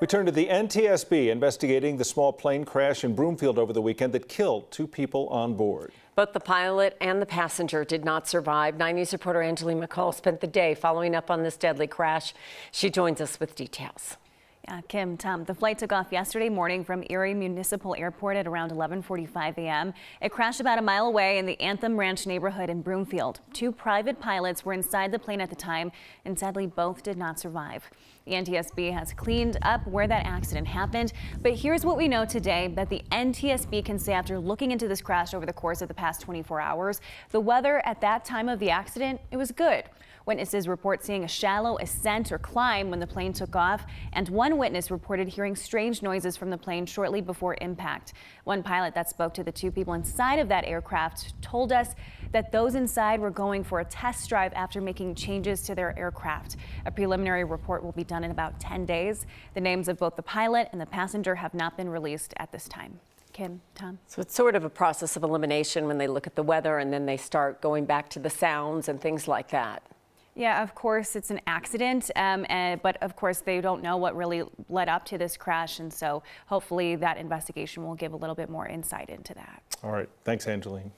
We turn to the NTSB investigating the small plane crash in Broomfield over the weekend that killed 2 people on board. Both the pilot and the passenger did not survive. 9 News reporter Angeline McCall spent the day following up on this deadly crash. She joins us with details. Kim, Tom, the flight took off yesterday morning from Erie Municipal Airport at around 11:45 a.m. It crashed about a mile away in the Anthem Ranch neighborhood in Broomfield. 2 private pilots were inside the plane at the time, and sadly both did not survive. The NTSB has cleaned up where that accident happened, but here's what we know today that the NTSB can say after looking into this crash over the course of the past 24 hours. The weather at that time of the accident, it was good. Witnesses report seeing a shallow ascent or climb when the plane took off, and one witness reported hearing strange noises from the plane shortly before impact. One pilot that spoke to the 2 people inside of that aircraft told us that those inside were going for a test drive after making changes to their aircraft. A preliminary report will be done in about 10 days. The names of both the pilot and the passenger have not been released at this time. Kim, Tom. So it's sort of a process of elimination when they look at the weather and then they start going back to the sounds and things like that. Yeah, of course, it's an accident, but of course they don't know what really led up to this crash, and so hopefully that investigation will give a little bit more insight into that. All right. Thanks, Angeline.